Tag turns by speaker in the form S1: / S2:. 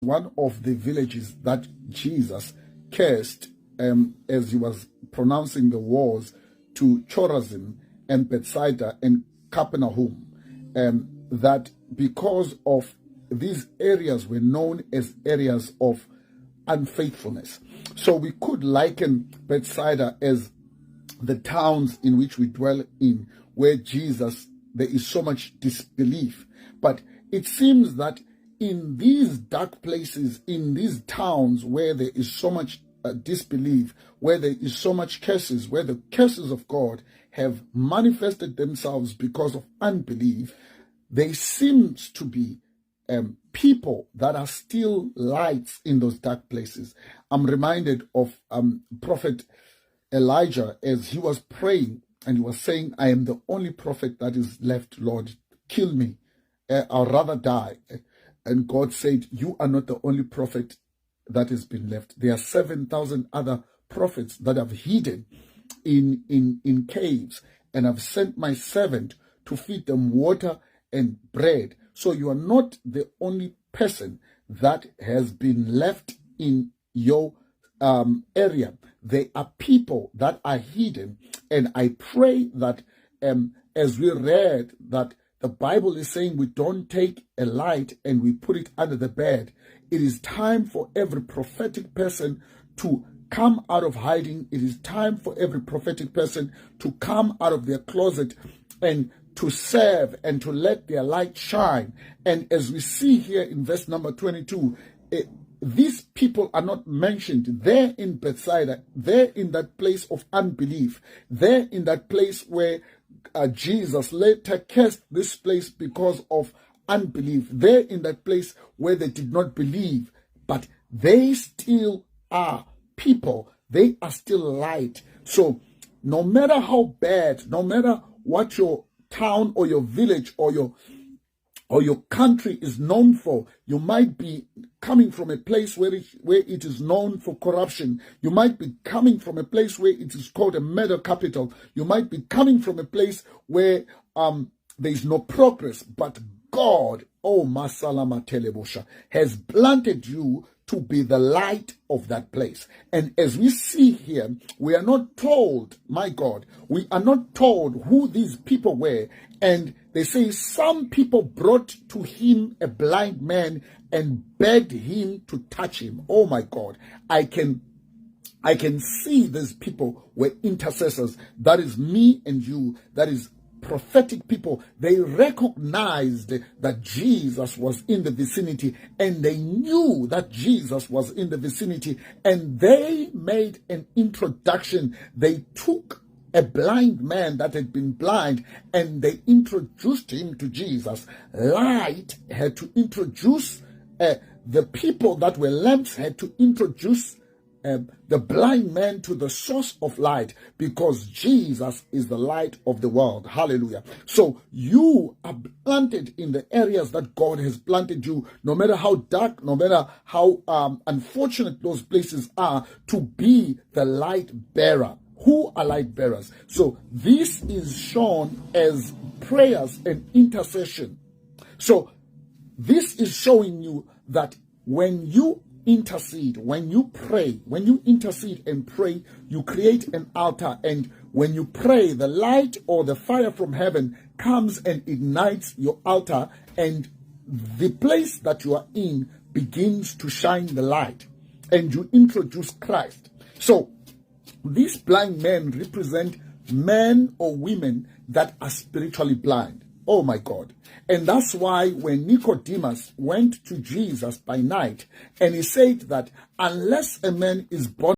S1: one of the villages that Jesus cursed as he was pronouncing the wars to Chorazin and Bethsaida and Capernaum, that because of these areas were known as areas of unfaithfulness. So we could liken Bethsaida as the towns in which we dwell in, where there is so much disbelief. But it seems that in these dark places, in these towns where there is so much disbelief, where there is so much curses, where the curses of God have manifested themselves because of unbelief, there seems to be people that are still lights in those dark places. I'm reminded of Prophet Elijah as he was praying and he was saying, I am the only prophet that is left, Lord, kill me, I'll rather die. And God said, you are not the only prophet that has been left. There are 7,000 other prophets that have hidden in caves, and I've sent my servant to feed them water and bread. So you are not the only person that has been left in your area. There are people that are hidden, and I pray that as we read that the Bible is saying we don't take a light and we put it under the bed. It is time for every prophetic person to come out of hiding. It is time for every prophetic person to come out of their closet and to serve and to let their light shine. And as we see here in verse number 22, these people are not mentioned. They're in Bethsaida. They're in that place of unbelief. They're in that place where Jesus later cursed this place because of unbelief. They're in that place where they did not believe, but they still are people. They are still light. So no matter how bad, no matter what your town or your village or your country is known for, you might be coming from a place where it is known for corruption. You might be coming from a place where it is called a murder capital. You might be coming from a place where there is no progress. But God, oh Masalama Telebosha, has planted you to be the light of that place. And as we see here, we are not told, my God, we are not told who these people were. And they say some people brought to him a blind man and begged him to touch him. Oh my God, I can see these people were intercessors. That is me and you. That is prophetic people. They recognized that Jesus was in the vicinity, and they knew that Jesus was in the vicinity, and they made an introduction. They took a blind man that had been blind and they introduced him to Jesus. Light had to introduce the people that were lamps had to introduce the blind man to the source of light, because Jesus is the light of the world. Hallelujah. So you are planted in the areas that God has planted you, no matter how dark, no matter how unfortunate those places are, to be the light bearer. Who are light bearers? So this is shown as prayers and intercession. So this is showing you that when you intercede, when you pray, when you intercede and pray, you create an altar. And when you pray, the light or the fire from heaven comes and ignites your altar, and the place that you are in begins to shine the light, and you introduce Christ. So these blind men represent men or women that are spiritually blind. Oh my God. And that's why when Nicodemus went to Jesus by night and he said that unless a man is born